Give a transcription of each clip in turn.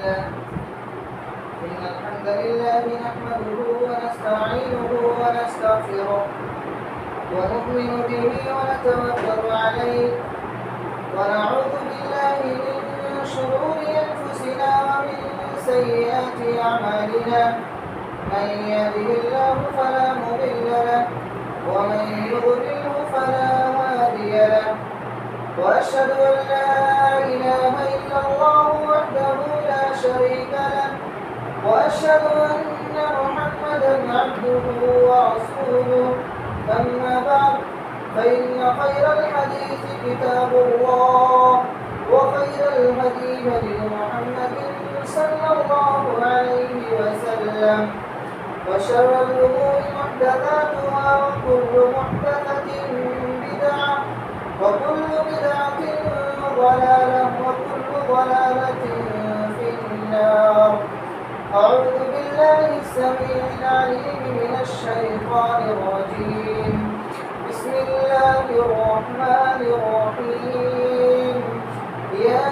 الحمد لله نحمده ونستعينه ونستغفره ونؤمن به ونتوكل عليه ونعوذ بالله من شرور أنفسنا ومن سيئات أعمالنا من يهده الله فلا مضل له ومن يضلله فلا هادي له وأشهد أن لا إله إلا الله وحده لا شريك له وأشهد أن محمدا عبده ورسوله أما بعد فإن خير الحديث كتاب الله وخير الهدي هدي محمد صلى الله عليه وسلم وشر الأمور محدثاتها وكل محدثة بدعة وكل بدعة ضلالة وكل ضلالة في النار. أعوذ بالله السميع العليم من الشيطان الرجيم. بسم الله الرحمن الرحيم. يا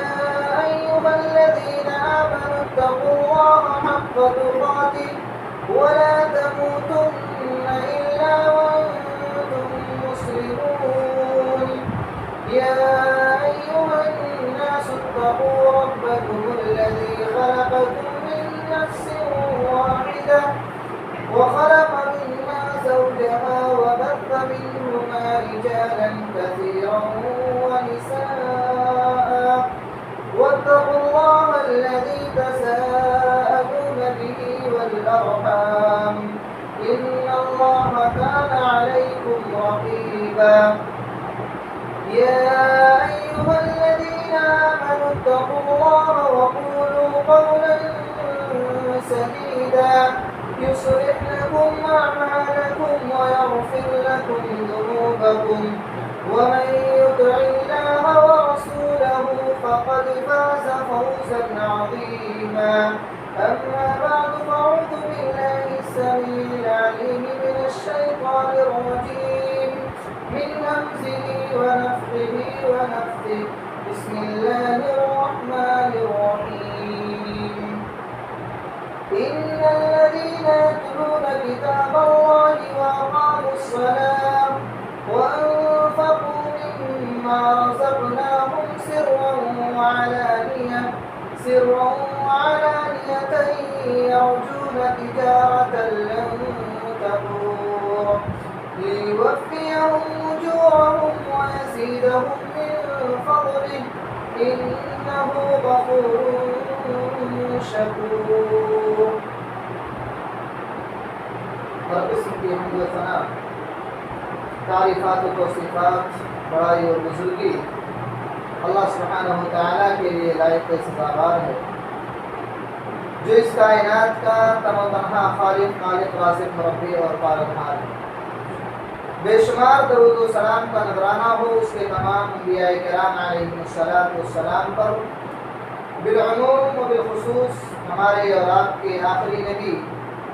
أيها الذين آمنوا اتقوا الله حق تقاته ولا تموتن إلا وأنتم مسلمون. يا أيها الناس اتقوا ربكم الذي خلقكم من نفس واحدة وخلق منها زوجها وبث منهما رجالا كثيرا ونساء واتقوا الله الذي تساءلون به والأرحام إن الله كان عليكم رقيبا. يا أيها الذين آمنوا اتقوا الله وقولوا قولا سديدا يصلح لكم أعمالكم ويغفر لكم ذنوبكم ومن يطع الله ورسوله فقد فاز فوزا عظيما. أما بعد فأعوذ بالله السميع العليم من الشيطان الرجيم من همزه ونفخه ونفثه. بسم الله الرحمن الرحيم. إن الذين يتلون كتاب الله وأقاموا الصلاة وأنفقوا مما رزقناهم سرا وعلانية يرجون تجارة لن تبور ليوفيهم أجورهم ويزيدهم من فضله إنه غفور شكور. رب اسم کی حمد و ثنا، تعریفات و توصیفات، بڑائی اور بزرگی اللہ سبحانہ و تعالیٰ کے لیے لائق سزاوار ہے، جو اس کائنات کا تن و تنہا خالق، رازق، مربی اور پالنہار ہے۔ بے شمار درود و سلام کا نذرانہ ہو اس کے تمام انبیاء کرام علیہم السلام پر، بالعموم و بالخصوص ہمارے اور آپ کے آخری نبی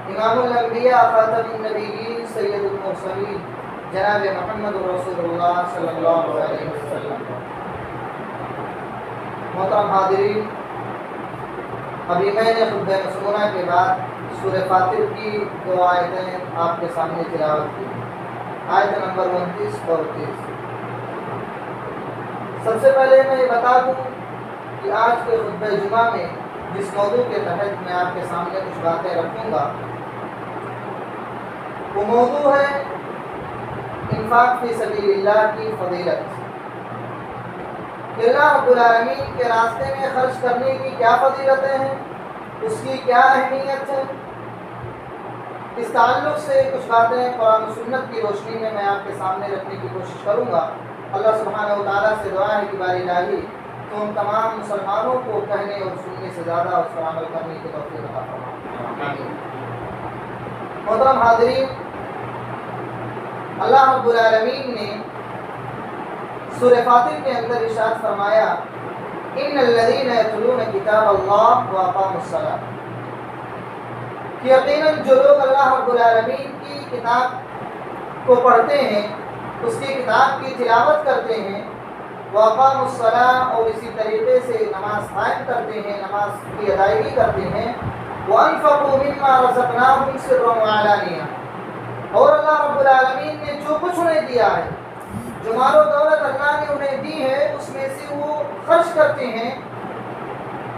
امام الانبیاء خاتم النبیین سید المرسلین جناب محمد رسول اللہ صلی اللہ علیہ وسلم۔ محترم حاضرین، ابھی میں نے خطبہ مسمونہ کے بعد سورہ فاطر کی دو آیتیں آپ کے سامنے تلاوت کی، آیت نمبر 29 اور 30۔ سب سے پہلے میں یہ بتا دوں کہ آج کے خطبہ جمعہ میں جس موضوع کے تحت میں آپ کے سامنے کچھ باتیں رکھوں گا وہ موضوع ہے انفاق فی سبیل اللہ کی فضیلت، کہ اللہ رب العالمین کے راستے میں خرچ کرنے کی کیا فضیلتیں ہیں، اس کی کیا اہمیت ہے۔ اس تعلق سے کچھ باتیں قرآن و سنت کی روشنی میں آپ کے سامنے رکھنے کی کوشش کروں گا۔ اللہ سبحانہ و تعالیٰ سے دعا ہے کہ باری الہی تو ہم تمام مسلمانوں کو کہنے اور سننے سے زیادہ اس پر عمل کرنے کی توفیق عطا فرما۔ محترم حاضرین، اللہ رب العالمین نے سورہ فاطر کے اندر ارشاد فرمایا ان الذین یتلون کتاب اللہ واقاموا الصلاۃ، کہ یقیناً جو لوگ اللہ رب العالمین کی کتاب کو پڑھتے ہیں، اس کی کتاب کی تلاوت کرتے ہیں، وَأَقَامُوا الصَّلَاةَ اور اسی طریقے سے نماز قائم کرتے ہیں، نماز کی ادائیگی کرتے ہیں، وَأَنفَقُوا مِمَّا رَزَقْنَاهُمْ سِرًّا وَعَلَانِيَةً اور اللہ رب العالمین نے جو کچھ انہیں دیا ہے، جو مال و دولت اللہ نے انہیں دی ہے، اس میں سے وہ خرچ کرتے ہیں،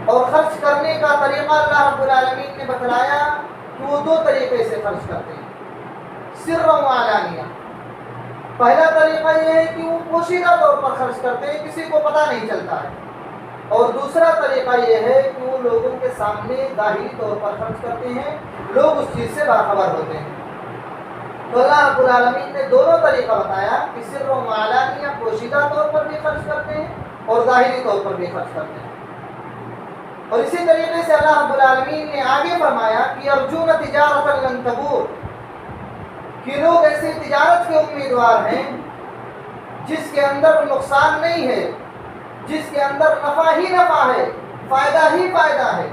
اور خرچ کرنے کا طریقہ اللہ رب العالمین نے بتلایا کہ وہ دو طریقے سے خرچ کرتے ہیں، سرًا وعلانیہ۔ پہلا طریقہ یہ ہے کہ وہ پوشیدہ طور پر خرچ کرتے ہیں، کسی کو پتہ نہیں چلتا ہے، اور دوسرا طریقہ یہ ہے کہ وہ لوگوں کے سامنے ظاہری طور پر خرچ کرتے ہیں، لوگ اس چیز سے باخبر ہوتے ہیں۔ تو اللہ رب العالمین نے دونوں طریقہ بتایا کہ سر و علانیہ، پوشیدہ طور پر بھی خرچ کرتے ہیں اور ظاہری طور پر بھی خرچ کرتے ہیں۔ اور اسی طریقے سے اللہ رب العالمین نے آگے فرمایا کہ ارجون تجارتا لن تبور، کہ لوگ ایسے تجارت کے امیدوار ہیں جس کے اندر نقصان نہیں ہے، جس کے اندر نفع ہی نفع ہے، فائدہ ہی فائدہ ہے۔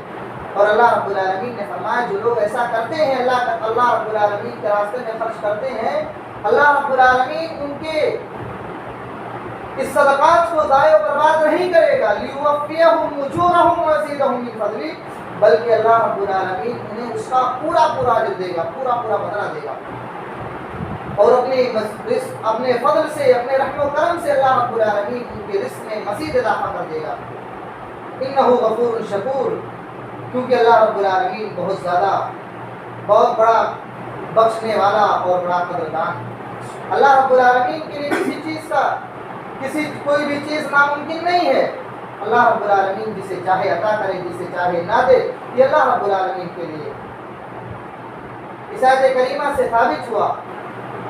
اور اللہ رب العالمین نے فرمایا جو لوگ ایسا کرتے ہیں، اللہ رب العالمین کے راستے میں خرچ کرتے ہیں، اللہ رب العالمین ان کے اس صدقات کو ضائع و برباد نہیں کرے گا، لیوفیہم اجورہم ویزیدہم من فضلہ، بلکہ اللہ رب العالمین انہیں اس کا پورا اجر دے گا، پورا بدلہ دے گا، اور اپنے فضل سے، اپنے رحم و کرم سے اللہ رب العالمین ان کے رزق میں مزید اضافہ کر دے گا۔ انہ غفور شکور، کیونکہ اللہ رب العالمین بہت بڑا بخشنے والا اور بڑا قدردان۔ اللہ رب العالمین کے لیے کوئی بھی چیز ناممکن نہیں ہے۔ اللہ رب العالمین جسے چاہے عطا کرے، جسے چاہے نہ دے، یہ اللہ رب العالمین کے لیے۔ اس آیت کریمہ سے ثابت ہوا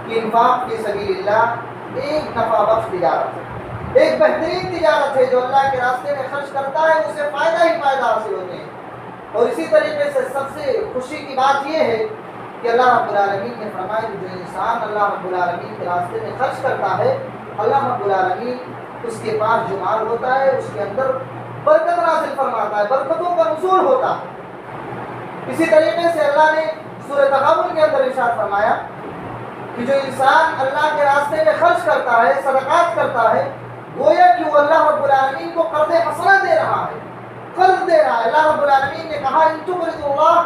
کہ انفاق فی سبیل اللہ ایک نفع بخش تجارت ہے، ایک بہترین تجارت ہے۔ جو اللہ کے راستے میں خرچ کرتا ہے اسے فائدہ ہی فائدہ حاصل ہوتے ہیں۔ اور اسی طریقے سے سب سے خوشی کی بات یہ ہے کہ اللہ رب العالمین نے فرمایا کہ جو انسان اللہ رب العالمین کے راستے میں خرچ کرتا ہے، اللہ رب العالمین اس کے پاس جو مال ہوتا ہے اس کے اندر برکت نازل فرماتا ہے، برکتوں کا نزول ہوتا ہے۔ اسی طریقے سے اللہ نے سورۃ تغابن کے اندر ارشاد فرمایا کہ جو انسان اللہ کے راستے میں خرچ کرتا ہے، صدقات کرتا ہے، گویا کہ وہ اللہ رب العالمین کو قرض حسنہ دے رہا ہے، قرض دے رہا ہے۔ اللہ رب العالمین نے کہا ان تقرضوا اللہ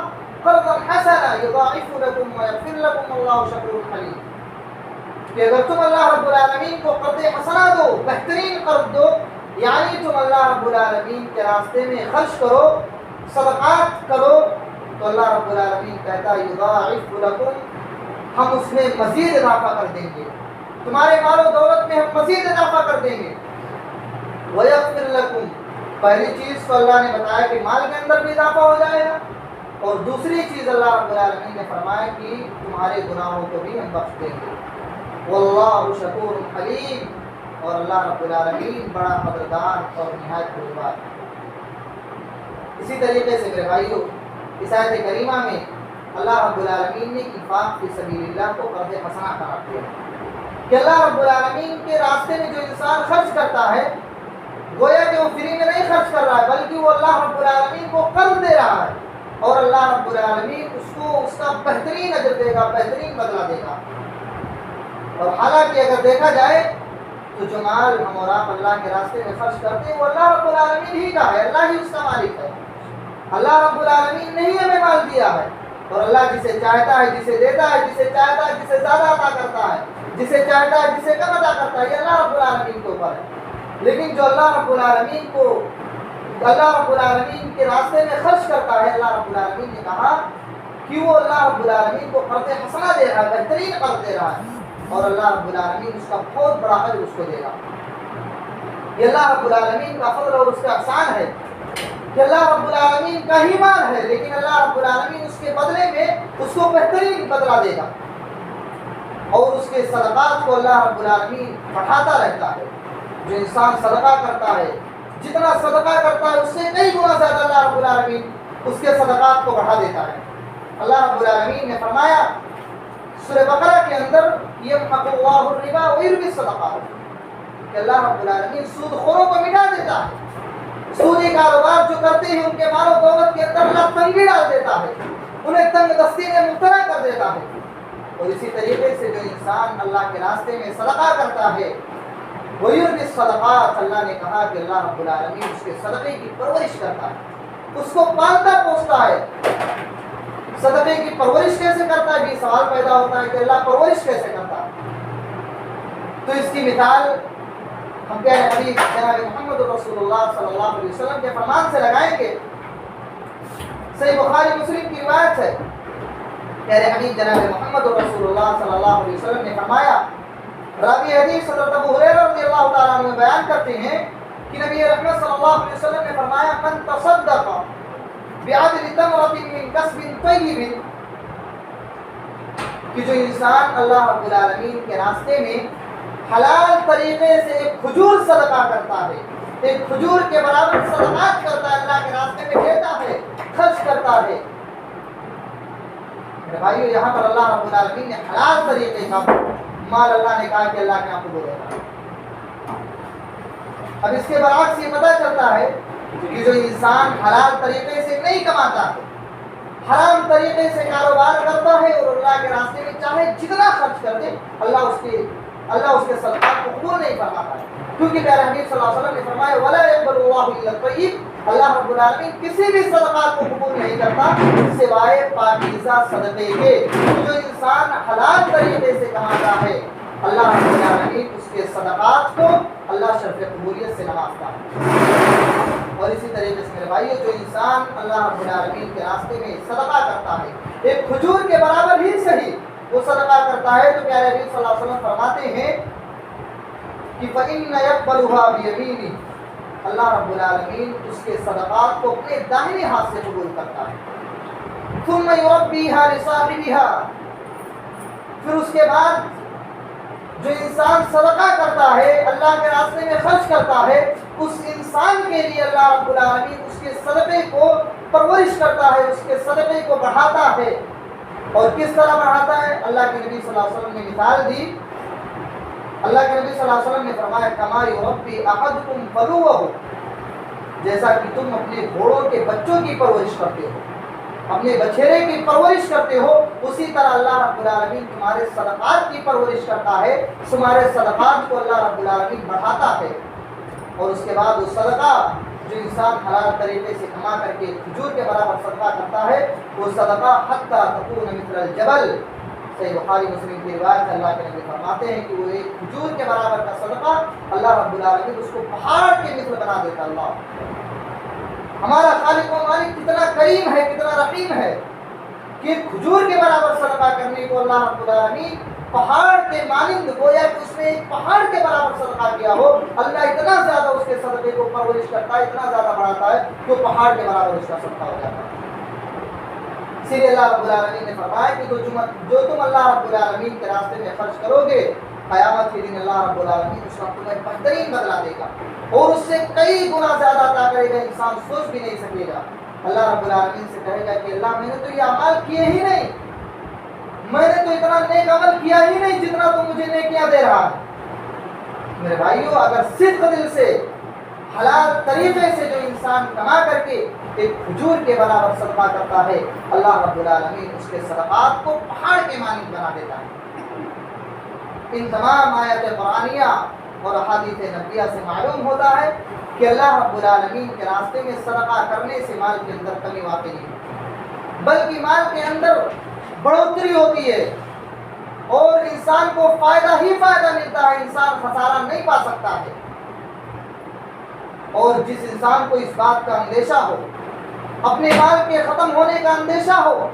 قرضا حسنا یضاعف لكم ويغفر لكم والله شکور حلیم، کہ اگر تم اللہ رب العالمین کو قرض حسنہ دو، بہترین قرض دو، یعنی تم اللہ رب العالمین کے راستے میں خرچ کرو، صدقات کرو، تو اللہ رب العالمین کہتا ہے یضاعف لكم، ہم اس میں مزید اضافہ کر دیں گے، تمہارے مال و دولت میں ہم مزید اضافہ کر دیں گے۔ وَيَغْفِرْ لَكُمْ، پہلی چیز تو اللہ نے بتایا کہ مال کے اندر بھی اضافہ ہو جائے گا، اور دوسری چیز اللہ رب العالمین نے فرمایا کہ تمہارے گناہوں کو بھی ہم بخش دیں گے۔ واللہ شکور حلیم، اور اللہ رب العالمین بڑا قدردان اور نہایت بردبار۔ اسی طریقے سے میرے بھائیو، اس آیت کریمہ میں اللہ رب العالمین نے انفاق فی سبیل اللہ کو قرض حسنہ قرار دیا کہ اللہ رب العالمین کے راستے میں جو انسان خرچ کرتا ہے، گویا کہ وہ فری میں نہیں خرچ کر رہا ہے، بلکہ وہ اللہ رب العالمین کو قرض دے رہا ہے، اور اللہ رب العالمین اس کو اس کا بہترین اجر دے گا، بہترین بدلہ دے گا۔ اور حالانکہ اگر دیکھا جائے تو جو مال ہم اور آپ اللہ کے راستے میں خرچ کرتے ہیں وہ اللہ رب العالمین ہی کا ہے، اللہ ہی اس کا مالک ہے۔ اللہ رب العالمین نے ہی ہمیں مال دیا ہے، اور اللہ جسے چاہتا ہے جسے دیتا ہے، جسے چاہتا ہے جسے زیادہ عطا کرتا ہے، جسے چاہتا ہے جسے کم عطا کرتا ہے، یہ اللہ رب العالمین کے اوپر ہے۔ لیکن جو اللہ رب العالمین کے راستے میں خرچ کرتا ہے، اللہ رب العالمین نے کہا کہ وہ اللہ رب العالمین کو قرض حسنہ دے رہا ہے، بہترین قرض دے رہا ہے، اور اللہ رب العالمین اس کا بہت بڑا اجر اس کو دے گا۔ یہ اللہ رب العالمین کا فضل اور اس کا احسان ہے کہ اللہ رب العالمین کا ہی مال ہے، لیکن اللہ رب العالمین اس کے بدلے میں اس کو بہترین بدلہ دے گا، اور اس کے صدقات کو اللہ رب العالمین بڑھاتا رہتا ہے۔ جو انسان صدقہ کرتا ہے، جتنا صدقہ کرتا ہے اس سے کئی گنا زیادہ اللہ رب العالمین اس کے صدقات کو بڑھا دیتا ہے۔ اللہ رب العالمین نے فرمایا سورہ بقرہ کے اندر یمحق اللہ الربا ویربی الصدقات، کہ اللہ رب العالمین سود خوروں کو مٹا دیتا ہے، سودی کاروبار جو کرتے ہیں ان کے مال و دولت کے اندر اللہ تنگی ڈال دیتا ہے، انہیں تنگ دستی میں مبتلا کر دیتا ہے۔ اور اسی طریقے سے جو انسان اللہ کے راستے میں صدقہ کرتا ہے، وَيُرْبِي الصَّدَقَاتِ، اللہ نے کہا کہ اللہ رب العالمین اس کے صدقے کی پرورش کرتا ہے، اس کو پالتا پوستا ہے۔ صدقے کی پرورش کیسے کرتا ہے؟ یہ سوال پیدا ہوتا ہے کہ اللہ پرورش کیسے کرتا ہے؟ تو اس کی مثال ہم پیارے حبیب جناب محمد رسول اللہ صلی اللہ علیہ وسلم کے فرمان سے لگائیں گے۔ صحیح بخاری مسلم کی روایت ہے، پیارے حبیب جناب محمد رسول اللہ صلی اللہ علیہ وسلم نے فرمایا، راوی حدیث حضرت ابو ہریرہ رضی اللہ تعالیٰ عنہ بیان کرتے ہیں کہ نبی رحمت صلی اللہ علیہ وسلم نے فرمایا، من تصدق بعدل تمرۃ من کسب طیب، کہ جو انسان اللہ رب العالمین کے راستے میں حلال طریقے سے ایک کھجور صدقہ کرتا ہے، ایک کھجور کے برابر صدقات کرتا ہے، اللہ کے راستے میں دیتا ہے، خرچ کرتا ہے۔ میرے بھائیو، یہاں پر اللہ رب العالمین نے حلال طریقے کا مال اللہ نے کہا کہ اللہ کے یہاں قبول ہوتا ہے۔ اب اس کے برعکس یہ پتہ چلتا ہے کہ جو انسان حلال طریقے سے نہیں کماتا ہے، حرام طریقے سے کاروبار کرتا ہے اور اللہ کے راستے میں چاہے جتنا خرچ کر دے، اللہ اس کے صدقات کو قبول نہیں فرماتا ہے، کیونکہ پیارے حبیب صلی اللہ علیہ وسلم نے فرمایا وَلَا يَقْبَلُ اللَّهُ إِلَّا الطَّيِّبَ، اللہ رب العالمین کسی بھی صدقات کو قبول نہیں کرتا سوائے پاکیزہ صدقے کے۔ جو انسان حلال طریقے سے کماتا ہے، اللہ رب العالمین اس کے صدقات کو اللہ شرف قبولیت سے نوازتا ہے۔ اور اسی طریقے سے میرے بھائیو، جو انسان اللہ رب العالمین کے راستے میں صدقہ کرتا ہے، ایک کھجور کے برابر ہی صحیح وہ صدقہ کرتا ہے، تو پیارے نبی صلی اللہ علیہ وسلم فرماتے ہیں کہ فَإِنَّ يَقْبَلُهَا بِيَمِينِهِ، اللہ رب العالمین اس کے صدقات کو اپنے داہنے ہاتھ سے قبول کرتا ہے۔ ثُمَّ يُرَبِّيهَا لِصَاحِبِهَا، پھر اس کے بعد جو انسان صدقہ کرتا ہے، اللہ کے راستے میں خرچ کرتا ہے، اس انسان کے لیے اللہ رب العالمین اس کے صدقے کو پرورش کرتا ہے، اس کے صدقے کو بڑھاتا ہے۔ اور کس طرح بڑھاتا ہے؟ اللہ کے نبی صلی اللہ علیہ وسلم نے مثال دی، اللہ کے نبی صلی اللہ علیہ وسلم نے فرمایا کما یربی احدکم فلوہ، جیسا کہ تم اپنے گھوڑوں کے بچوں کی پرورش کرتے ہو، اپنے بچھیرے کی پرورش کرتے ہو، اسی طرح اللہ رب العالمین تمہارے صدقات کی پرورش کرتا ہے، تمہارے صدقات کو اللہ رب العالمین بڑھاتا ہے۔ اور اس کے بعد وہ صدقہ جو انسان حلال طریقے سے کما کر کے کھجور کے برابر صدقہ کرتا ہے، وہ صدقہ حتی تکون مثل الجبل، صحیح بخاری مسلم کی روایت ہے، اللہ کے نبی فرماتے ہیں کہ وہ ایک کھجور کے برابر کا صدقہ اللہ رب العالمین اس کو پہاڑ کے مثل بنا دیتا۔ اللہ ہمارا خالق و مالک کتنا کریم ہے، کتنا رحیم ہے کہ کھجور کے برابر صدقہ کرنے کو اللہ رب العالمین پہاڑ کے مانند، گویا کہ اس نے ایک پہاڑ کے برابر صدقہ کیا ہو، اللہ اتنا زیادہ اس کے صدقے کو پرورش کرتا ہے، اتنا زیادہ بڑھاتا ہے کہ وہ پہاڑ کے برابر اس کا صدقہ ہو جاتا ہے۔ اسی لیے اللہ رب العالمین نے فرمایا کہ جو تم اللہ رب العالمین کے راستے میں خرچ کرو گے، قیامت کے دن اللہ رب العالمین اس کا تمہیں بہترین بدلہ دے گا اور اس سے کئی گنا زیادہ عطا کرے گا، انسان سوچ بھی نہیں سکے گا۔ اللہ رب العالمین سے کہے گا کہ اللہ میں نے تو یہ اعمال کیے ہی نہیں، میں نے تو اتنا نیک عمل کیا ہی نہیں جتنا تو مجھے نیکیاں دے رہا ہے۔ میرے بھائیو، اگر صدق دل سے حلال طریقے سے جو انسان کما کر کے ایک کھجور کے برابر صدقہ کرتا ہے، اللہ رب العالمین اس کے صدقات کو پہاڑ کے مانند بنا دیتا ہے۔ ان تمام آیات قرآنیہ اور احادیث نبویہ سے معلوم ہوتا ہے کہ اللہ رب العالمین کے راستے میں صدقہ کرنے سے مال کے اندر کمی واقع نہیں ہوتی، بلکہ مال کے اندر بڑھوتری ہوتی ہے اور انسان کو فائدہ ہی فائدہ ملتا ہے، انسان خسارہ نہیں پا سکتا ہے۔ اور جس انسان کو اس بات کا اندیشہ ہو، اپنے مال کے ختم ہونے کا اندیشہ ہو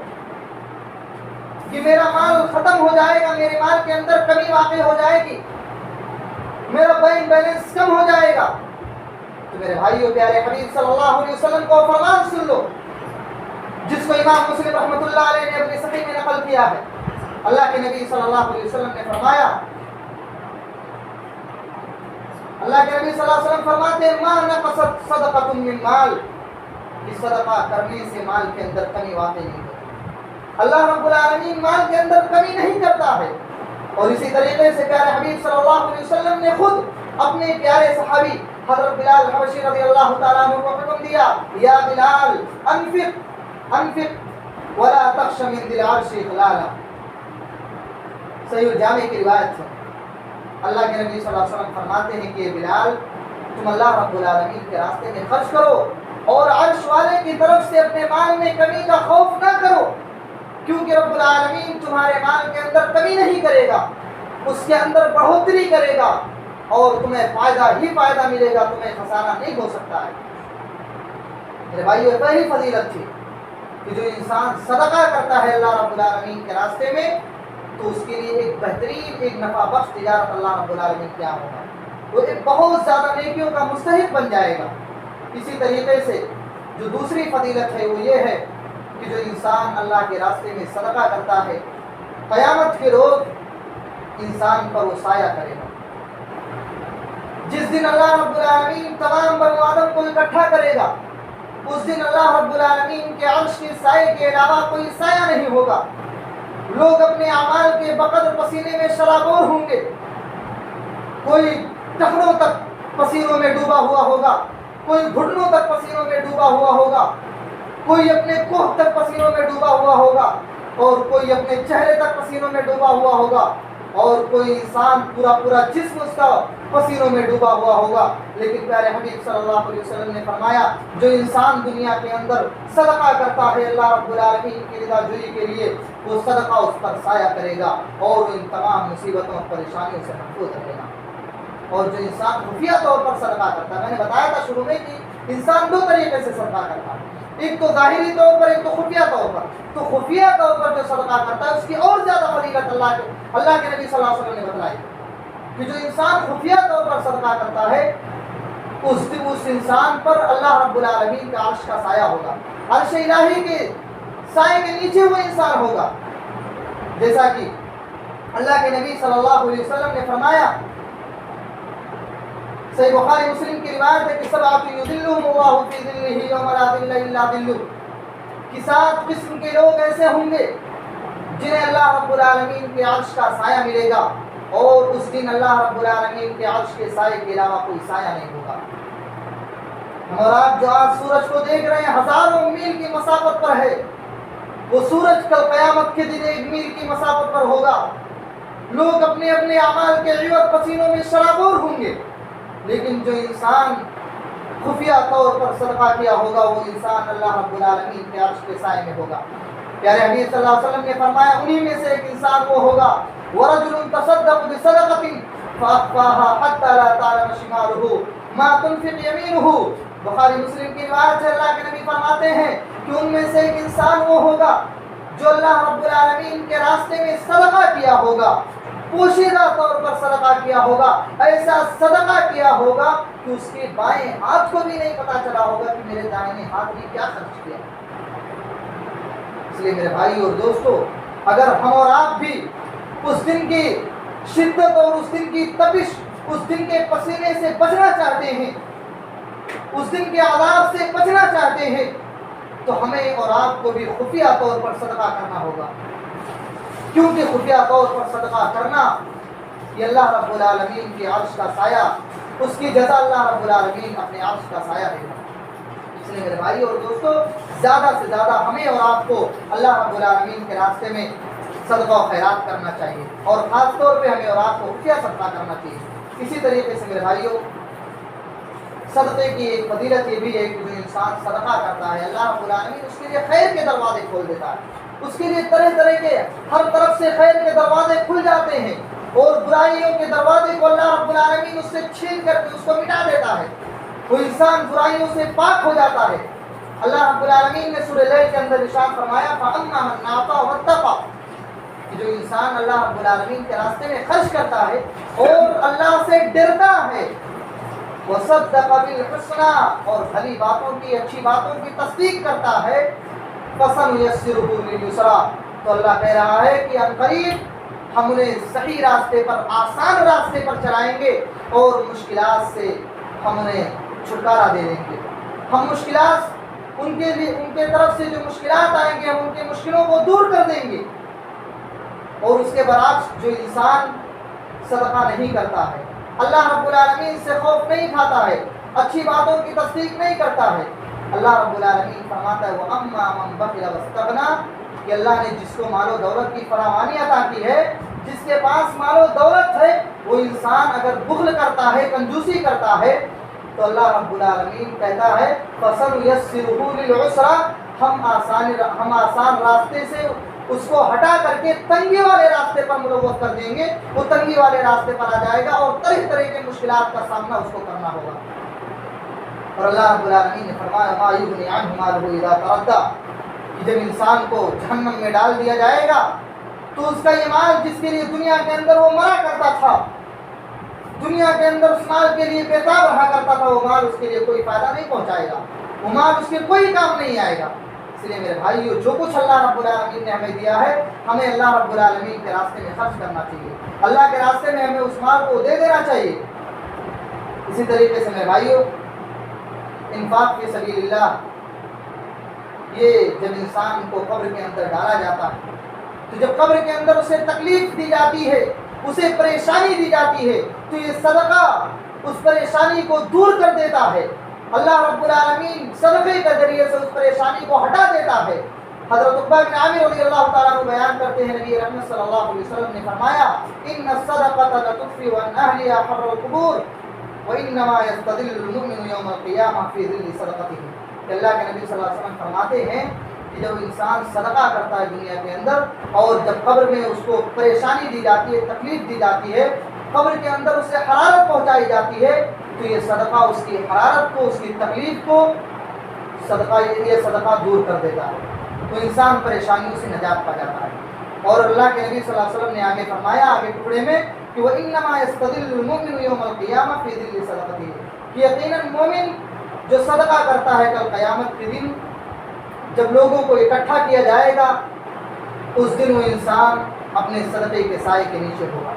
کہ میرا مال ختم ہو جائے گا، میرے مال کے اندر کمی واقع ہو جائے گی، میرا بینک بیلنس کم ہو جائے گا، تو میرے بھائیو، پیارے حبیب صلی اللہ علیہ وسلم کو فرمان سن لو، جس کو امام مسلم رحمۃ اللہ علیہ نے اپنے صحیح میں نقل کیا ہے۔ اللہ کے نبی صلی اللہ علیہ وسلم نے فرمایا، اللہ کے نبی صلی اللہ علیہ وسلم فرماتے ہیں ما نقصت صدقۃ من مال، کہ صدقہ کرنے سے مال کے اندر کمی واقع نہیں ہوتی۔ اللہ رب العالمین مال کے اندر کمی نہیں کرتا ہے۔ اور اسی طریقے سے پیارے حبیب صلی اللہ علیہ وسلم نے خود اپنے پیارے صحابی حضرت بلال حبشی رضی اللہ تعالیٰ عنہ کو حکم دیا، یا بلال انفق ولا تخش من ذی العرش خلالا، صحیح الجامع کی روایت ہے اللہ کے نبی صلی اللہ علیہ وسلم فرماتے ہیں کہ بلال تم اللہ رب العالمین کے راستے میں خرچ کرو اور عرش والے کی طرف سے اپنے مال میں کمی کا خوف نہ کرو، کیونکہ رب العالمین تمہارے مال کے اندر کمی نہیں کرے گا، اس کے اندر بڑھوتری کرے گا اور تمہیں فائدہ ہی فائدہ ملے گا، تمہیں خسارہ نہیں ہو سکتا ہے۔ میرے بھائیو، پہلی فضیلت تھی کہ جو انسان صدقہ کرتا ہے اللہ رب العالمین کے راستے میں تو اس کے لیے ایک بہترین ایک نفع بخش تجارت اللہ رب العالمین کیا ہوگا، وہ ایک بہت زیادہ نیکیوں کا مستحق بن جائے گا۔ اسی طریقے سے جو دوسری فضیلت ہے وہ یہ ہے کہ جو انسان اللہ کے راستے میں صدقہ کرتا ہے قیامت کے روز انسان پر وہ سایہ کرے گا۔ جس دن اللہ رب العالمین تمام بنو آدم کو اکٹھا کرے گا اس دن اللہ رب العالمین کے عرش کے سائے کے علاوہ کوئی سایہ نہیں ہوگا۔ لوگ اپنے اعمال کے بقدر پسینے میں شرابور ہوں گے، کوئی ٹخنوں تک پسینوں میں ڈوبا ہوا ہوگا، کوئی گھٹنوں تک پسینوں میں ڈوبا ہوا ہوگا، کوئی اپنے کوہ تک پسینوں میں ڈوبا ہوا ہوگا، اور کوئی اپنے چہرے تک پسینوں میں ڈوبا ہوا ہوگا، اور کوئی انسان پورا جسم اس کا پسینوں میں ڈوبا ہوا ہوگا۔ لیکن پیارے حبیب صلی اللہ علیہ وسلم نے فرمایا جو انسان دنیا کے اندر صدقہ کرتا ہے اللہ رب العالمین کی رضا جوئی کے لیے وہ صدقہ اس پر سایہ کرے گا اور ان تمام مصیبتوں اور پریشانیوں سے محفوظ رہے گا۔ اور جو انسان خفیہ طور پر صدقہ کرتا ہے، میں نے بتایا تھا شروع میں کہ انسان دو طریقے سے صدقہ کرتا ہے، ایک تو ظاہری طور پر، ایک تو خفیہ طور پر۔ تو خفیہ طور پر جو صدقہ کرتا ہے اس کی اور زیادہ فضیلت اللہ کے نبی صلی اللہ علیہ وسلم نے بتلائی کہ جو انسان خفیہ طور پر صدقہ کرتا ہے اس انسان پر اللہ رب العالمین کا عرش کا سایہ ہوگا، عرش الہی کے سائے کے نیچے وہ انسان ہوگا، جیسا کہ اللہ کے نبی صلی اللہ علیہ وسلم نے فرمایا، صحیح بخاری مسلم کی روایت ہے کہ سبعۃ یظلهم اللہ فی ظلہ یوم لا ظل الا ظلہ، کہ 7 قسم کے لوگ ایسے ہوں گے جنہیں اللہ رب العالمین کے عرش کا سایہ ملے گا، اور اس دن اللہ رب العالمین کے عرش کے سائے کے علاوہ کوئی سایہ نہیں ہوگا۔ اور آپ جو آج سورج کو دیکھ رہے ہیں ہزاروں میل کی مسافت پر ہے، وہ سورج کل قیامت کے دن 1 میل کی مسافت پر ہوگا۔ لوگ اپنے اپنے اعمال کے عوض پسینوں میں شرابور ہوں گے، لیکن جو انسان خفیہ طور پر صدقہ کیا ہوگا وہ انسان اللہ رب العالمین کے عرش کے سائے میں ہوگا۔ پیارے حبیب صلی اللہ علیہ وسلم نے فرمایا انہی میں سے ایک انسان وہ ہوگا وَرَجُلٌ تَصَدَّقَ بِصَدَقَةٍ فَأَخْفَاهَا حَتَّى لَا تَعْلَمَ شِمَالُهُ مَا تُنْفِقُ يَمِينُهُ۔ بخاری مسلم کی روایت ہے، اللہ کے نبی فرماتے ہیں کہ ان میں سے ایک انسان وہ ہوگا جو اللہ رب العالمین کے راستے میں صدقہ کیا ہوگا، پوشیدہ طور پر صدقہ کیا ہوگا، ایسا صدقہ کیا ہوگا کہ اس کے بائیں ہاتھ کو بھی نہیں پتا چلا ہوگا کہ میرے دائیں ہاتھ نے کیا خرچ کیا۔ اس لیے میرے بھائی اور دوستو، اگر ہم اور آپ بھی اس دن کی شدت اور اس دن کی تپش، اس دن کے پسینے سے بچنا چاہتے ہیں، اس دن کے عذاب سے بچنا چاہتے ہیں، تو ہمیں اور آپ کو بھی خفیہ طور پر صدقہ کرنا ہوگا، کیونکہ خفیہ طور پر صدقہ کرنا یہ اللہ رب العالمین کے عرش کا سایہ، اس کی جزا اللہ رب العالمین اپنے عرش کا سایہ دے گا۔ اس لیے میرے بھائی اور دوستو، زیادہ سے زیادہ ہمیں اور آپ کو اللہ رب العالمین کے راستے میں صدقہ و خیرات کرنا چاہیے، اور خاص طور پہ ہمیں اور آپ کو خفیہ صدقہ کرنا چاہیے۔ اسی طریقے سے میرے بھائیوں، صدقے کی ایک فضیلت یہ بھی ہے کہ جو انسان صدقہ کرتا ہے اللہ رب العالمین اس کے لیے خیر کے دروازے کھول دیتا ہے، اس کے لیے طرح طرح کے ہر طرف سے خیر کے دروازے کھل جاتے ہیں، اور برائیوں کے دروازے کو اللہ رب العالمین اس سے چھین کر کے اس کو مٹا دیتا ہے، وہ انسان برائیوں سے پاک ہو جاتا ہے۔ اللہ رب العالمین نے سورہ لیل کے اندر ارشاد فرمایا فَأَمَّا مَنْ أَعْطَىٰ وَاتَّقَىٰ، کہ جو انسان اللہ رب العالمین کے راستے میں خرچ کرتا ہے اور اللہ سے ڈرتا ہے، وَصَدَّقَ بِالْحُسْنَىٰ، اور بھلی باتوں کی، اچھی باتوں کی تصدیق کرتا ہے، فَسَنُيَسِّرُهُ لِلْيُسْرَىٰ، تو اللہ کہہ رہا ہے کہ عنقریب ہم انہیں صحیح راستے پر، آسان راستے پر چلائیں گے، اور مشکلات سے ہم انہیں چھٹکارا دے دیں گے۔ ہم مشکلات ان کے طرف سے جو مشکلات آئیں گے ہم ان کے مشکلوں کو دور کر دیں گے۔ اور اس کے برعکس جو انسان صدقہ نہیں کرتا ہے، اللہ رب العالمین سے خوف نہیں کھاتا ہے، اچھی باتوں کی تصدیق نہیں کرتا ہے، اللہ رب العالمین فرماتا ہے وَأَمَّا مَنْ بَخِلَ وَاسْتَغْنَىٰ، کہ اللہ نے جس کو مال و دولت کی فراوانی عطا کی ہے، جس کے پاس مال و دولت ہے، وہ کوئی انسان اگر بخل کرتا ہے، کنجوسی کرتا ہے، تو اللہ رب العالمین کہتا ہے فَسَنُيَسِّرُهُ لِلْعُسْرَىٰ، ہم آسان راستے سے اس کو ہٹا کر کے تنگی والے راستے پر ملوث کر دیں گے، وہ تنگی والے راستے پر آ جائے گا اور طرح طرح کے مشکلات کا سامنا اس کو کرنا ہوگا۔ اور اللہ رب العالمین نے فرمایا مَا يُغْنِي عَنْهُ مَالُهُ إِذَا تَرَدَّىٰ، کہ جب انسان کو جہنم میں ڈال دیا جائے گا تو اس کا یہ مال جس کے لیے دنیا کے اندر وہ مرا کرتا تھا، دنیا کے اندر اس مال کے لیے بےتاب رہا کرتا تھا، وہ مال اس کے لیے کوئی فائدہ نہیں پہنچائے گا، وہ مال اس کے کوئی کام نہیں آئے گا۔ اس لیے میرے بھائیو، جو کچھ اللہ رب العالمین نے ہمیں دیا ہے، ہمیں اللہ رب العالمین کے راستے میں خرچ کرنا چاہیے، اللہ کے راستے میں ہمیں اس مال کو دے دینا چاہیے۔ اسی طریقے سے میرے بھائیو، انفاق فی سبیل اللہ، یہ جب انسان کو قبر کے اندر ڈالا جاتا ہے تو جب قبر کے اندر اسے تکلیف دی جاتی ہے، اسے پریشانی دی جاتی ہے، تو یہ صدقہ اس پریشانی کو دور کر دیتا ہے۔ اللہ رب العالمین صدقے کے ذریعے سے اس پریشانی کو ہٹا دیتا ہے۔ حضرت عقبہ بن عامر رضی اللہ تعالیٰ عنہ بیان کرتے ہیں، نبی رحمت صلی اللہ علیہ وسلم نے فرمایا ان الصدقۃ لتطفئ عن اہلها حر القبور وانما يستظل المؤمن يوم القیامہ فی ظل صدقته، کہ اللہ کے نبی صلی اللہ علیہ وسلم فرماتے ہیں کہ جب انسان صدقہ کرتا ہے دنیا کے اندر اور جب قبر میں اس کو پریشانی دی جاتی ہے، تکلیف دی جاتی ہے، قبر کے اندر اسے حرارت پہنچائی جاتی ہے، تو یہ صدقہ اس کی حرارت کو، اس کی تکلیف کو یہ صدقہ دور کر دیتا ہے، تو انسان پریشانیوں سے نجات پا جاتا ہے۔ اور اللہ کے نبی صلی اللہ علیہ وسلم نے آگے فرمایا آگے ٹکڑے میں کہ وَإِنَّمَا يَسْتَظِلُّ الْمُؤْمِنُ يَوْمَ الْقِيَامَةِ فِي ظِلِّ صَدَقَتِهِ، کہ یقیناً مومن جو صدقہ کرتا ہے کل قیامت کے دن جب لوگوں کو اکٹھا کیا جائے گا، اس دن وہ انسان اپنے صدقے کے سائے کے نیچے ہوگا۔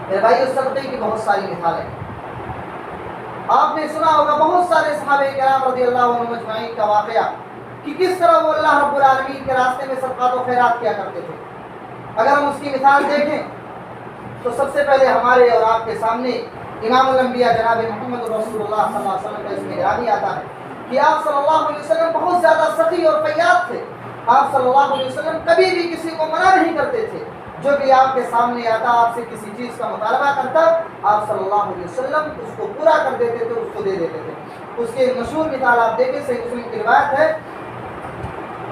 میرے بھائی، اس صدقے کی بہت ساری مثالیں ہیں۔ آپ نے سنا ہوگا بہت سارے صحابہ کرام رضی اللہ عنہم اجمعین کا واقعہ کہ کس طرح وہ اللہ رب العالمین کے راستے میں صدقات و خیرات کیا کرتے تھے۔ اگر ہم اس کی مثال دیکھیں تو سب سے پہلے ہمارے اور آپ کے سامنے امام الانبیاء جناب محمد رسول اللہ صلی اللہ علیہ وسلم کا اسم گرامی آتا ہے کہ آپ صلی اللہ علیہ وسلم بہت زیادہ سخی اور فیاض تھے۔ آپ صلی اللہ علیہ وسلم کبھی بھی کسی کو منع نہیں کرتے تھے، جو بھی آپ کے سامنے آتا، آپ سے کسی چیز کا مطالبہ کرتا، آپ صلی اللہ علیہ وسلم اس کو پورا کر دیتے تھے، اس کو دے دیتے تھے۔ اس کے مشہور مثال آپ دیکھیں، صحیح مسلم کی روایت ہے،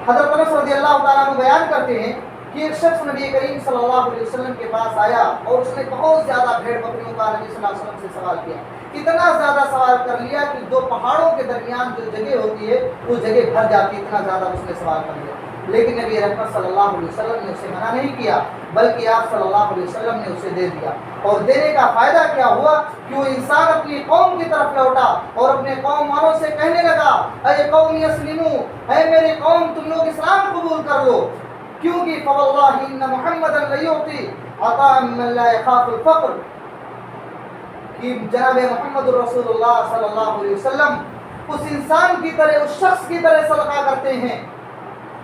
حضرت انس رضی اللہ تعالیٰ عنہ بیان کرتے ہیں کہ ایک شخص نبی کریم صلی اللہ علیہ وسلم کے پاس آیا اور اس نے بہت زیادہ بھیڑ بکریوں کا نبی صلی اللہ علیہ وسلم سے سوال کیا، اتنا زیادہ سوال کر لیا کہ دو پہاڑوں کے درمیان جو جگہ ہوتی ہے وہ جگہ بھر جاتی، اتنا زیادہ اس نے سوال کر لیا۔ لیکن نبی رحمت صلی اللہ علیہ وسلم نے اسے منع نہیں کیا، بلکہ آپ صلی اللہ علیہ وسلم نے اسے دے دیا۔ اور دینے کا فائدہ کیا ہوا کہ وہ انسان اپنی قوم کی طرف لوٹا اور اپنے قوم والوں سے کہنے لگا اے قوم اسلموا، اے میری قوم تم لوگ اسلام قبول کر لو، کیونکہ فواللہ ان محمدا لیعطی عطاء من لا یخاف الفقر، کہ جناب محمد رسول اللہ صلی اللہ علیہ وسلم اس انسان کی طرح، اس شخص کی طرح صدقہ کرتے ہیں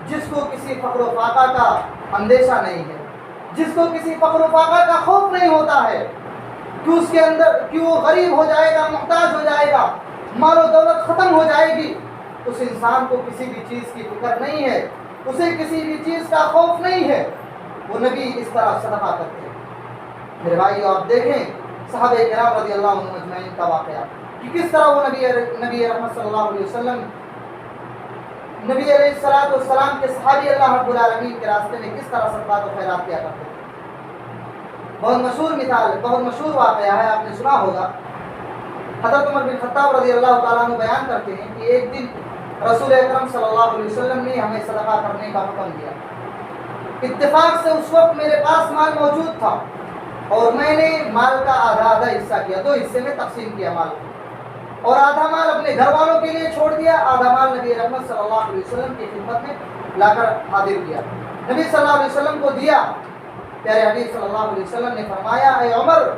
جس کو کسی فقر و فاقہ کا اندیشہ نہیں ہے، جس کو کسی فقر و فاقہ کا خوف نہیں ہوتا ہے کہ اس کے اندر کہ وہ غریب ہو جائے گا، محتاج ہو جائے گا، مال و دولت ختم ہو جائے گی۔ اس انسان کو کسی بھی چیز کی فکر نہیں ہے، اسے کسی بھی چیز کا خوف نہیں ہے، وہ نبی اس طرح صدقہ کرتے ہیں۔ میرے بھائی، آپ دیکھیں صحابہ کرام رضی اللہ عنہم اجمعین کا واقعہ کہ کس طرح وہ نبی رحمت صلی اللہ علیہ وسلم، نبی علیہ الصلوۃ والسلام کے صحابی اللہ رب العالمین کے راستے میں کس طرح صدقات و خیرات کیا کرتے تھے۔ بہت مشہور مثال، بہت مشہور واقعہ ہے، آپ نے سنا ہوگا، حضرت عمر بن خطاب رضی اللہ تعالیٰ عنہ بیان کرتے ہیں کہ ایک دن رسول اکرم صلی اللہ علیہ وسلم نے ہمیں صدقہ کرنے کا حکم دیا۔ اتفاق سے اس وقت میرے پاس مال موجود تھا اور میں نے مال کا آدھا حصہ کیا، دو حصے میں تقسیم کیا مال کو، اور آدھا مال اپنے گھر والوں کے لیے چھوڑ دیا، آدھا مال نبی رحمت صلی اللہ علیہ وسلم کی خدمت میں لا کر حاضر کیا، نبی صلی اللہ علیہ وسلم کو دیا۔ پیارے حبیب صلی اللہ علیہ وسلم نے فرمایا اے عمر،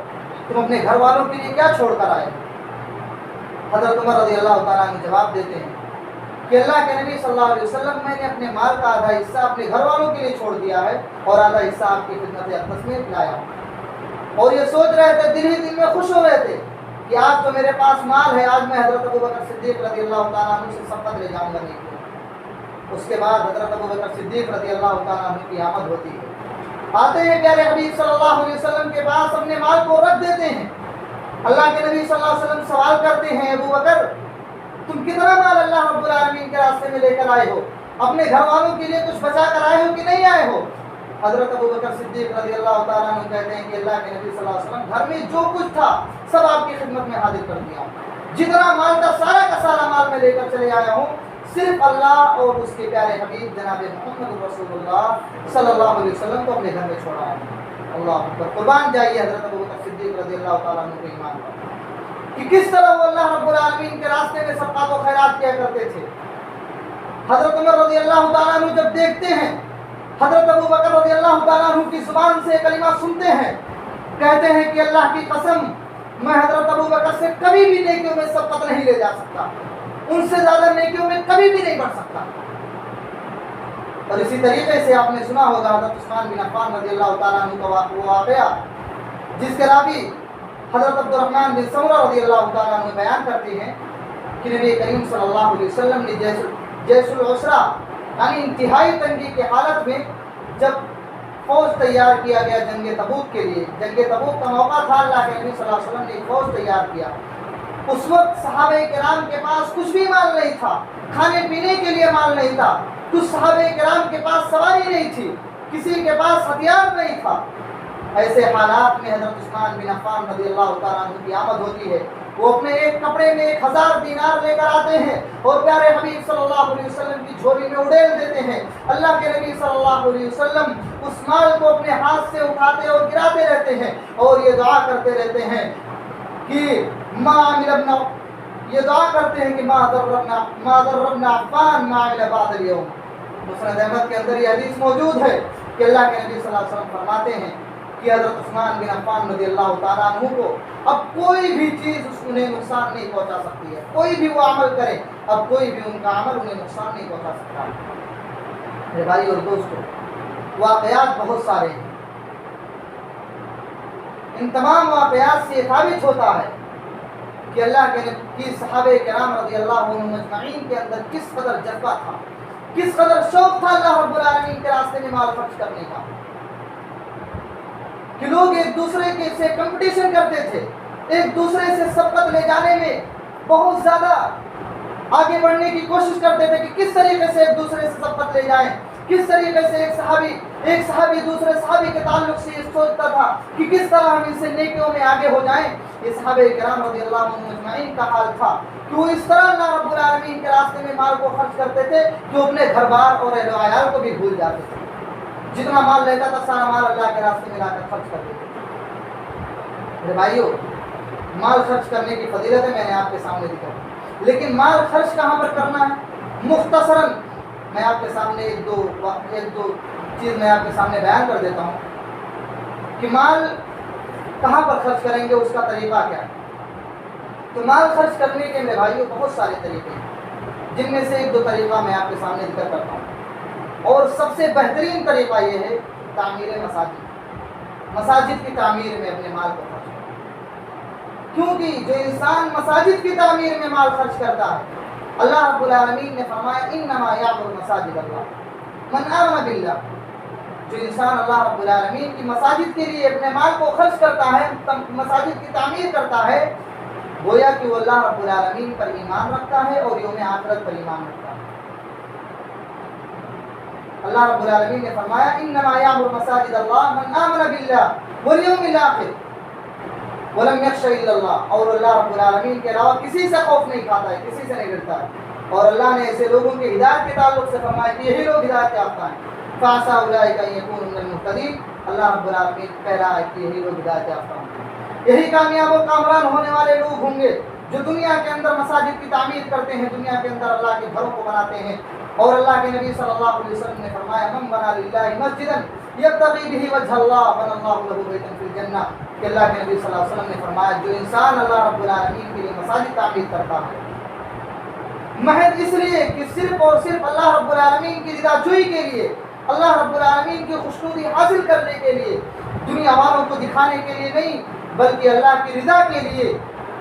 تم اپنے گھر والوں کے لیے کیا چھوڑ کر آئے؟ حضرت عمر رضی اللہ تعالیٰ عنہ جواب دیتے ہیں کہ اللہ کے نبی صلی اللہ علیہ وسلم، میں نے اپنے مال کا آدھا حصہ اپنے گھر والوں کے لیے چھوڑ دیا ہے اور آدھا حصہ آپ کی خدمت اقدس میں لایا ہوں۔ اور یہ سوچ رہے تھے، دل ہی دل میں خوش ہو رہے تھے کہ آج تو میرے پاس مال ہے، آج میں حضرت ابوبکر صدیق رضی اللہ تعالیٰ عنہ سے سبقت لے جاؤں گا نہیں۔ اس کے بعد حضرت ابوبکر صدیق رضی اللہ تعالیٰ عنہ کی آمد ہوتی ہے۔ آتے ہیں پیارے حبیب صلی اللہ علیہ وسلم کے پاس، اپنے مال کو رکھ دیتے ہیں۔ اللہ کے نبی صلی اللہ علیہ وسلم سوال کرتے ہیں، ابو بکر تم کتنا مال اللہ رب العالمین کے راستے میں لے کر آئے ہو؟ اپنے گھر والوں کے لیے کچھ بچا کر آئے ہو کہ نہیں آئے ہو؟ حضرت ابو بکر صدیق رضی اللہ تعالیٰ عنہ کہتے ہیں کہ اللہ کے نبی صلی اللہ علیہ وسلم گھر میں جو کچھ تھا سب آپ کی خدمت میں حاضر کر دیا، جتنا مال تھا سارا کا سارا مال میں لے کر چلے آیا ہوں، صرف اللہ اور اس کے پیارے حبیب جناب محمد رسول اللہ صلی اللہ علیہ وسلم کو اپنے گھر میں چھوڑا ہے۔ اللہ اکبر، قربان جائیے حضرت ابو بکر صدیق رضی اللہ تعالیٰ عنہ کے ایمان پر کہ کس طرح وہ اللہ رب العالمین کے راستے میں صدقات و خیرات کیا کرتے تھے۔ حضرت عمر رضی اللہ تعالیٰ عنہ جب دیکھتے ہیں حضرت ابو بکر رضی اللہ تعالیٰ عنہ کی زبان سے کلمہ سنتے ہیں، کہتے ہیں کہ اللہ کی قسم میں حضرت ابو بکر سے کبھی بھی نیکیوں میں سبقت نہیں لے جا سکتا، ان سے زیادہ نیکیوں میں کبھی بھی نہیں بڑھ سکتا۔ اور اسی طریقے سے آپ نے سنا ہوگا حضرت عثمان بن عفان رضی اللہ تعالیٰ عنہ کا وہ واقعہ جس کے راوی حضرت عبد الرحمن بن سمرہ رضی اللہ تعالیٰ عنہ بیان کرتے ہیں کہ نبی کریم صلی اللہ علیہ وسلم نے جیش العسرہ یعنی انتہائی تنگی کی حالت میں جب فوج تیار کیا گیا جنگ تبوک کے لیے، جنگ تبوک کا موقع تھا، اللہ کے نبی صلی اللہ علیہ وسلم نے ایک فوج تیار کیا۔ اس وقت صحابہ کرام کے پاس کچھ بھی مال نہیں تھا، کھانے پینے کے لیے مال نہیں تھا، کچھ صحابہ کرام کے پاس سواری نہیں تھی، کسی کے پاس ہتھیار نہیں تھا۔ ایسے حالات میں حضرت عثمان بن عفان رضی اللہ تعالیٰ عنہ کی آمد ہوتی ہے، وہ اپنے ایک کپڑے میں 1000 دینار لے کر آتے ہیں اور پیارے حبیب صلی اللہ علیہ وسلم کی جھولی میں اڑیل دیتے ہیں۔ اللہ کے نبی صلی اللہ علیہ وسلم اس مال کو اپنے ہاتھ سے اٹھاتے اور گراتے رہتے ہیں اور یہ دعا کرتے رہتے ہیں کہ یہ دعا کرتے ہیں کہ ما ضربنا عفان ما عمل بعد اليوم۔ مسند احمد کے اندر یہ حدیث موجود ہے کہ اللہ کے نبی صلی اللہ علیہ وسلم فرماتے ہیں کہ حضرت عثمان بن عفان رضی اللہ تعالیٰ عنہ کو اب کوئی بھی چیز انہیں نقصان نہیں پہنچا سکتی ہے، کوئی بھی وہ عمل کرے اب کوئی بھی ان کا عمل انہیں نقصان نہیں پہنچا سکتا۔ میرے بھائی اور دوستو، واقعات بہت سارے ہیں، ان تمام واقعات سے ثابت ہوتا ہے کہ اللہ کے صحابہ کرام رضی اللہ عنہم اجمعین کے اندر کس قدر جذبہ تھا، کس قدر شوق تھا اللہ رب العالمین کے راستے میں مال خرچ کرنے کا، کہ لوگ ایک دوسرے کے سے کمپٹیشن کرتے تھے، ایک دوسرے سے سبقت لے جانے میں بہت زیادہ آگے بڑھنے کی کوشش کرتے تھے کہ کس طریقے سے ایک دوسرے سے سبقت لے جائیں، کس طریقے سے ایک صحابی دوسرے صحابی کے تعلق سے یہ سوچتا تھا کہ کس طرح ہم ان سے نیکیوں میں آگے ہو جائیں۔ یہ صحابہ کرام رضی اللہ عنہم اجمعین کا حال تھا کہ وہ اس طرح اللہ رب العالمین کے راستے میں مال کو خرچ کرتے تھے کہ وہ اپنے گھر بار اور اہل و عیال کو بھی بھول جاتے تھے، جتنا مال لیتا تھا سارا مال اللہ کے راستے میں لا کر خرچ کر دیتے تھے۔ میرے بھائیو، مال خرچ کرنے کی فضیلتیں میں نے آپ کے سامنے دکھائی، لیکن مال خرچ کہاں پر کرنا ہے؟ مختصراً میں آپ کے سامنے ایک دو چیز میں آپ کے سامنے بیان کر دیتا ہوں کہ مال کہاں پر خرچ کریں گے، اس کا طریقہ کیا ہے۔ تو مال خرچ کرنے کے میرے بھائیو بہت سارے طریقے ہیں، جن میں سے ایک دو طریقہ میں آپ کے سامنے ذکر کرتا ہوں، اور سب سے بہترین طریقہ یہ ہے تعمیر مساجد کی تعمیر میں اپنے مال کو خرچ کریں، کیونکہ جو انسان مساجد کی تعمیر میں مال خرچ کرتا ہے، اللہ رب العالمین نے فرمایا انما یعمر مساجد اللہ من آمن باللہ، جو انسان اللہ رب العالمین کی مساجد کے لیے اپنے مال کو خرچ کرتا ہے، مساجد کی تعمیر کرتا ہے، گویا کہ وہ اللہ رب العالمین پر ایمان رکھتا ہے اور یوم آخرت پر ایمان رکھتا ہے۔ اللہ رب العالمین نے فرمایا انما یعمر مساجد اللہ من آمن باللہ والیوم الآخر ولم یخش الا اللہ، اور اللہ رب العالمین کے علاوہ کسی سے خوف نہیں کھاتا ہے، کسی سے نہیں ڈرتا ہے۔ اور اللہ نے ایسے لوگوں کی ہدایت کے تعلق سے فرمایا کہ یہی لوگ ہدایت یافتہ ہیں، فعسیٰ اولئک ان یکونوا من المہتدین، اللہ رب العالمین کہہ رہا ہے کہ یہی لوگ ہدایت یافتہ ہوں گے، یہی کامیاب و کامران ہونے والے لوگ ہوں گے جو دنیا کے اندر مساجد کی تعمیر کرتے ہیں، دنیا کے اندر اللہ کے گھروں کو بناتے ہیں۔ اور اللہ کے نبی صلی اللہ علیہ وسلم نے فرمایا من بنا للہ مسجدا یبتغی بہ وجہ اللہ بنى اللہ لہ بیتا فی الجنہ، کہ اللہ کے نبی صلی اللہ علیہ وسلم نے فرمایا جو انسان اللہ رب العالمین کے لیے مساجد تعمیر کرتا ہے محض اس لیے کہ صرف اور صرف اللہ رب العالمین کی رضا جوئی کے لیے، اللہ رب العالمین کی خوشنودی حاصل کرنے کے لیے، دنیا والوں کو دکھانے کے لیے نہیں بلکہ اللہ کی رضا کے لیے،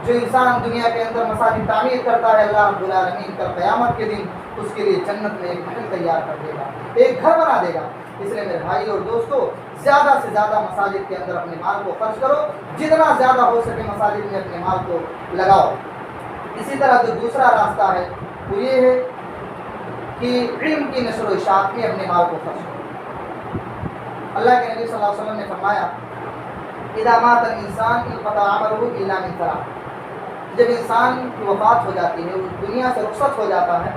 جو انسان دنیا کے اندر مساجد تعمیر کرتا ہے، اللہ رب العالمین کل قیامت کے دن اس کے لیے جنت میں ایک محل تیار کر دے گا، ایک گھر بنا دے گا۔ اس لیے میرے بھائی اور دوستو، زیادہ سے زیادہ مساجد کے اندر اپنے مال کو خرچ کرو، جتنا زیادہ ہو سکے مساجد میں اپنے مال کو لگاؤ۔ اسی طرح جو دوسرا راستہ ہے وہ یہ ہے کہ علم کی نشر و اشاعت میں اپنے مال کو خرچ کرو۔ اللہ کے نبی صلی اللہ علیہ وسلم نے فرمایا اذا مات الانسان انقطع عمله الا من ثلاث، جب انسان کی وفات ہو جاتی ہے، وہ دنیا سے رخصت ہو جاتا ہے،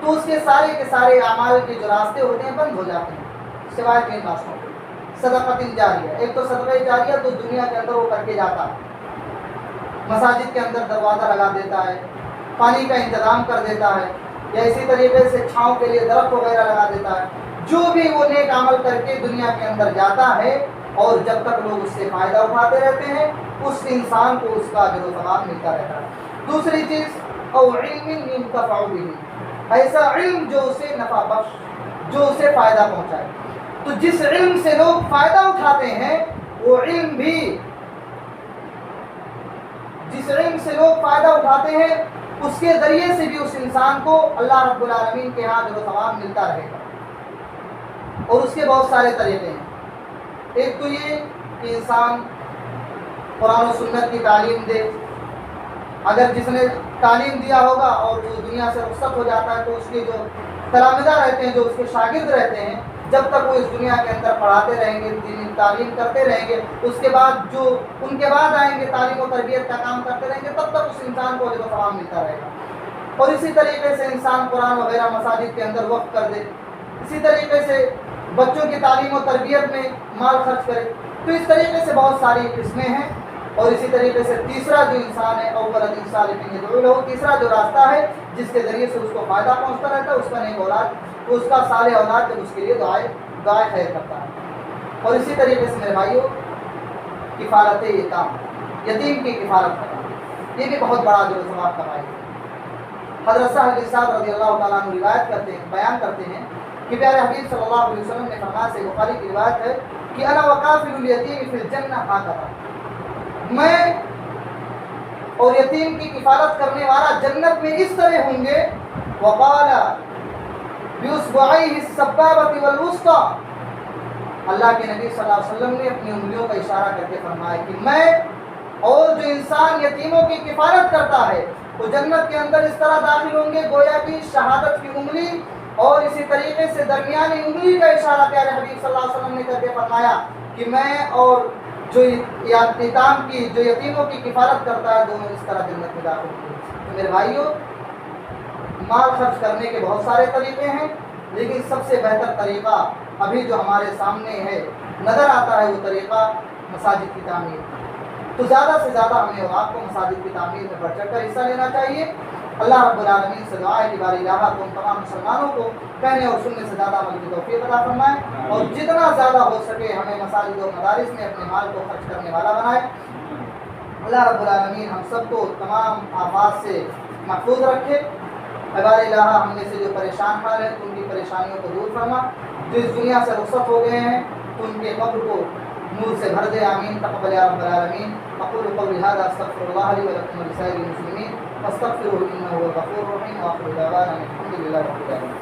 تو اس کے سارے اعمال کے جو راستے ہوتے ہیں بند ہو جاتے ہیں سوائے تین راستوں کے۔ صدقۃ جاریہ، ایک تو صدقہ جاریہ تو دنیا کے اندر وہ کر کے جاتا ہے، مساجد کے اندر دروازہ لگا دیتا ہے، پانی کا انتظام کر دیتا ہے، یا اسی طریقے سے چھاؤں کے لیے درخت وغیرہ لگا دیتا ہے، جو بھی وہ نیک عمل کر کے دنیا کے اندر جاتا ہے اور جب تک لوگ اس سے فائدہ اٹھاتے رہتے ہیں اس انسان کو اس کا اجر و ثواب ملتا رہتا ہے۔ دوسری چیز او علم ينتفع به، ایسا علم جو اسے نفع بخش، جو اسے فائدہ پہنچائے۔ تو جس علم سے لوگ فائدہ اٹھاتے ہیں وہ علم بھی، جس علم سے لوگ فائدہ اٹھاتے ہیں اس کے ذریعے سے بھی اس انسان کو اللہ رب العالمین کے ہاں اجر و ثواب ملتا رہے گا۔ اور اس کے بہت سارے طریقے ہیں۔ ایک تو یہ کہ انسان قرآن و سنت کی تعلیم دے، اگر جس نے تعلیم دیا ہوگا اور وہ دنیا سے رخصت ہو جاتا ہے تو اس کے جو تلامذہ رہتے ہیں، جو اس کے شاگرد رہتے ہیں، جب تک وہ اس دنیا کے اندر پڑھاتے رہیں گے، دینی تعلیم کرتے رہیں گے، اس کے بعد جو ان کے بعد آئیں گے تعلیم و تربیت کا کام کرتے رہیں گے، تب تک اس انسان کو اجر و ثواب ملتا رہے گا۔ اور اسی طریقے سے انسان قرآن وغیرہ مساجد کے اندر وقف کر دے، اسی طریقے سے بچوں کی تعلیم و تربیت میں مال خرچ کرے۔ تو اس طریقے سے بہت ساری قسمیں ہیں۔ اور اسی طریقے سے تیسرا جو انسان ہے اولد صالح یدعو لہ، تیسرا جو راستہ ہے جس کے ذریعے سے اس کو فائدہ پہنچتا رہتا ہے، اس کا نیک اولاد، اس کا صالح اولاد جب اس کے لیے دعائے خیر کرتا ہے۔ اور اسی طریقے سے میرے بھائیوں کفالت یتام، یتیم کی کفالت کرنا، یہ بھی بہت بڑا اجر و ثواب کا باعث ہے۔ حضرت سہل بن سعد رضی اللہ تعالیٰ عنہ روایت کرتے ہیں، بیان کرتے ہیں کہ پیارے حبیب صلی اللہ علیہ وسلم نے فرمایا، سے بخاری کی روایت ہے کہ انا وقافل الیتیم فی الجنہ ہکذا، میں اور یتیم کی کفالت کرنے والا جنت میں اس طرح ہوں گے۔ وقال باصبعیہ السبابۃ والوسطی، اللہ کے نبی صلی اللہ علیہ وسلم نے اپنی انگلیوں کا اشارہ کر کے فرمایا کہ میں اور جو انسان یتیموں کی کفالت کرتا ہے وہ جنت کے اندر اس طرح داخل ہوں گے گویا کہ شہادت کی انگلی اور اسی طریقے سے درمیانی انگلی کا اشارہ پیارے حبیب صلی اللہ علیہ وسلم نے کر کے فرمایا کہ میں اور جو یتیم کی، جو یتیموں کی کفالت کرتا ہے، دونوں اس طرح جنت میں داخل ہوں گے۔ تو میرے بھائیوں مال خرچ کرنے کے بہت سارے طریقے ہیں، لیکن سب سے بہتر طریقہ ابھی جو ہمارے سامنے ہے نظر آتا ہے وہ طریقہ مساجد کی تعمیر۔ تو زیادہ سے زیادہ ہمیں اور آپ کو مساجد کی تعمیر میں بڑھ چڑھ کر حصہ لینا چاہیے۔ اللہ رب العالمین سے دعا ہے کہ باری الہ تو تمام مسلمانوں کو کہنے اور سننے سے زیادہ عمل کی توفیق عطا فرمائے، اور جتنا زیادہ ہو سکے ہمیں مساجد اور مدارس میں اپنے مال کو خرچ کرنے والا بنائے۔ اللہ رب العالمین ہم سب کو تمام آفات سے محفوظ رکھے۔ بار الہ ہم میں سے جو پریشان حال ہیں ان کی پریشانیوں کو دور فرما، جو اس دنیا سے رخصت ہو گئے ہیں ان کے قبر کو نور سے بھر دے، آمین تقبل یا رب العالمین۔ اقول قولی ھذا استغفر اللہ لی ولکم ولسائر المسلمین فاستغفروہ انہ هو الغفور الرحیم، وآخر دعوانا الحمد للہ رب العالمین۔